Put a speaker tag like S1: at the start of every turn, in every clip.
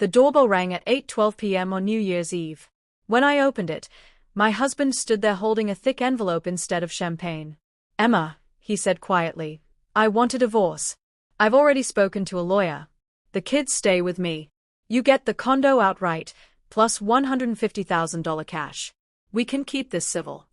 S1: The doorbell rang at 8:12 p.m. on New Year's Eve. When I opened it, my husband stood there holding a thick envelope instead of champagne. "Emma," he said quietly, "I want a divorce. I've already spoken to a lawyer. The kids stay with me. You get the condo outright, plus $150,000 cash. We can keep this civil."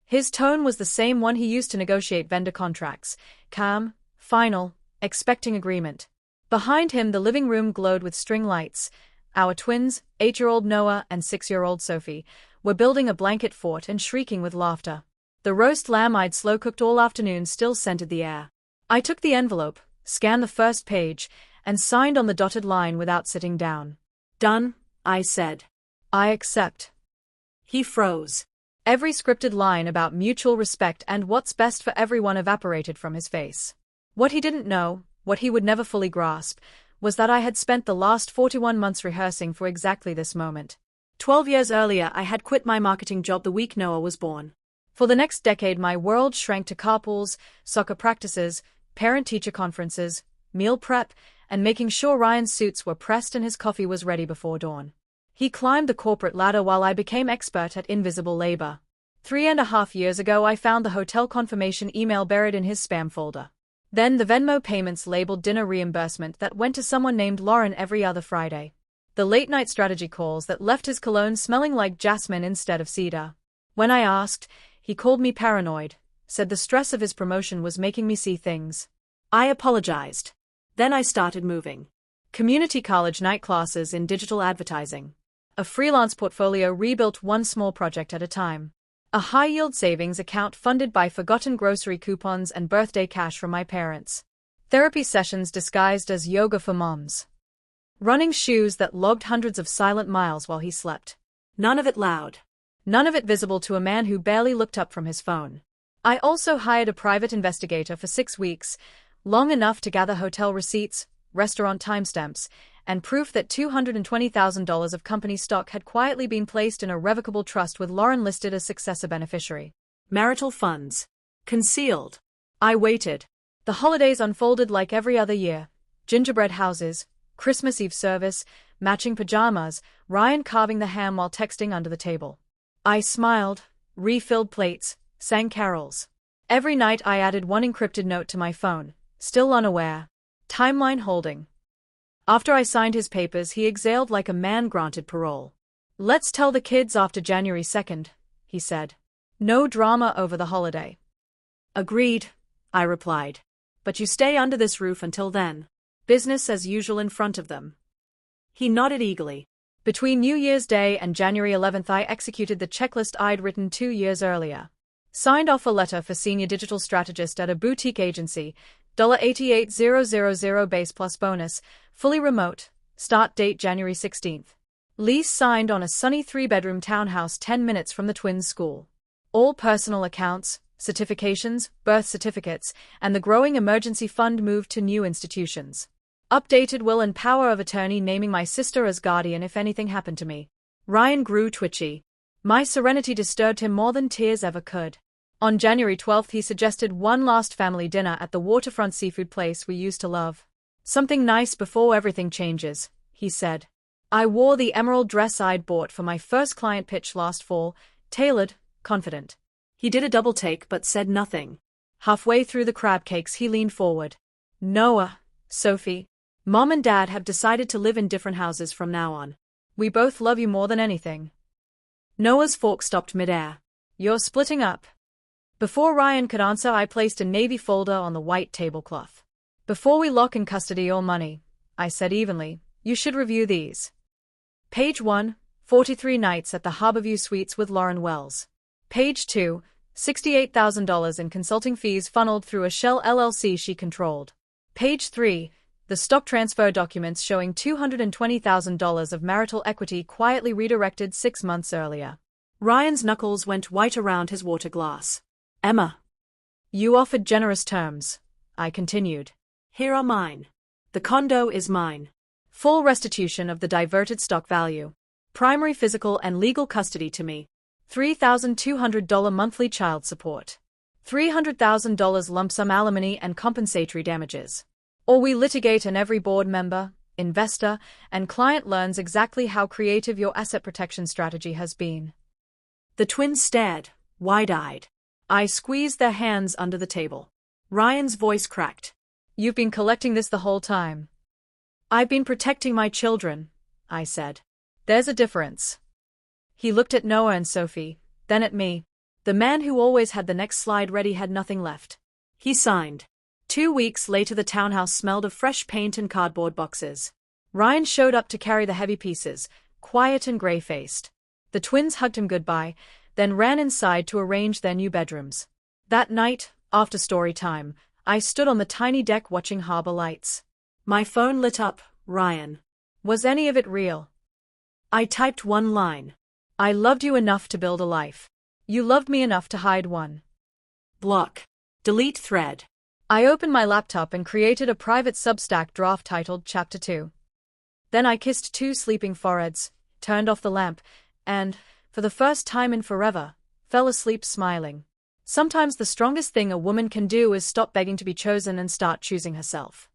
S1: His tone was the same one he used to negotiate vendor contracts, calm, final, expecting agreement. Behind him the living room glowed with string lights. Our twins, 8-year-old Noah and 6-year-old Sophie, were building a blanket fort and shrieking with laughter. The roast lamb I'd slow-cooked all afternoon still scented the air. I took the envelope, scanned the first page, and signed on the dotted line without sitting down. "Done," I said. "I accept." He froze. Every scripted line about mutual respect and what's best for everyone evaporated from his face. What he didn't know, what he would never fully grasp, was that I had spent the last 41 months rehearsing for exactly this moment. 12 years earlier I had quit my marketing job the week Noah was born. For the next decade my world shrank to carpools, soccer practices, parent-teacher conferences, meal prep, and making sure Ryan's suits were pressed and his coffee was ready before dawn. He climbed the corporate ladder while I became expert at invisible labor. 3.5 years ago I found the hotel confirmation email buried in his spam folder. Then the Venmo payments labeled dinner reimbursement that went to someone named Lauren every other Friday. The late-night strategy calls that left his cologne smelling like jasmine instead of cedar. When I asked, he called me paranoid, said the stress of his promotion was making me see things. I apologized. Then I started moving. Community college night classes in digital advertising. A freelance portfolio rebuilt one small project at a time. A high-yield savings account funded by forgotten grocery coupons and birthday cash from my parents. Therapy sessions disguised as yoga for moms. Running shoes that logged hundreds of silent miles while he slept. None of it loud. None of it visible to a man who barely looked up from his phone. I also hired a private investigator for 6 weeks, long enough to gather hotel receipts, restaurant timestamps, and proof that $220,000 of company stock had quietly been placed in a revocable trust with Lauren listed as successor beneficiary. Marital funds. Concealed. I waited. The holidays unfolded like every other year. Gingerbread houses, Christmas Eve service, matching pajamas, Ryan carving the ham while texting under the table. I smiled, refilled plates, sang carols. Every night I added one encrypted note to my phone, still unaware. Timeline holding. After I signed his papers he exhaled like a man granted parole. "Let's tell the kids after January 2nd, he said. "No drama over the holiday." "Agreed," I replied. "But you stay under this roof until then. Business as usual in front of them." He nodded eagerly. Between New Year's Day and January 11th I executed the checklist I'd written 2 years earlier. Signed off a letter for senior digital strategist at a boutique agency, $88,000 base plus bonus, fully remote, start date January 16th. Lease signed on a sunny 3-bedroom townhouse 10 minutes from the twins' school. All personal accounts, certifications, birth certificates, and the growing emergency fund moved to new institutions. Updated will and power of attorney naming my sister as guardian if anything happened to me. Ryan grew twitchy. My serenity disturbed him more than tears ever could. On January 12th he suggested one last family dinner at the waterfront seafood place we used to love. "Something nice before everything changes," he said. I wore the emerald dress I'd bought for my first client pitch last fall, tailored, confident. He did a double take but said nothing. Halfway through the crab cakes he leaned forward. "Noah, Sophie, Mom and Dad have decided to live in different houses from now on. We both love you more than anything." Noah's fork stopped midair. "You're splitting up." Before Ryan could answer I placed a navy folder on the white tablecloth. "Before we lock and custody your money," I said evenly, "you should review these. Page 1, 43 nights at the Harborview Suites with Lauren Wells. Page 2, $68,000 in consulting fees funneled through a shell LLC she controlled. Page 3, the stock transfer documents showing $220,000 of marital equity quietly redirected 6 months earlier. Ryan's knuckles went white around his water glass. "Emma, you offered generous terms," I continued. "Here are mine. The condo is mine. Full restitution of the diverted stock value. Primary physical and legal custody to me. $3,200 monthly child support. $300,000 lump sum alimony and compensatory damages. Or we litigate and every board member, investor, and client learns exactly how creative your asset protection strategy has been.
S2: The twins stared, wide-eyed. I squeezed their hands under the table. Ryan's voice cracked.
S1: You've been collecting this the whole time.
S2: I've been protecting my children, I said.
S1: There's a difference. He looked at Noah and Sophie, then at me. The man who always had the next slide ready had nothing left.
S2: He signed. 2 weeks later the townhouse smelled of fresh paint and cardboard boxes.
S1: Ryan showed up to carry the heavy pieces, quiet and grey-faced. The twins hugged him goodbye, then ran inside to arrange their new bedrooms. That night, after story time, I stood on the tiny deck watching harbor lights.
S2: My phone lit up, Ryan.
S1: Was any of it real?
S2: I typed one line.
S1: I loved you enough to build a life. You loved me enough to hide one.
S2: Block. Delete thread.
S1: I opened my laptop and created a private Substack draft titled Chapter 2. Then I kissed 2 sleeping foreheads, turned off the lamp, and, for the first time in forever, fell asleep smiling. Sometimes the strongest thing a woman can do is stop begging to be chosen and start choosing herself.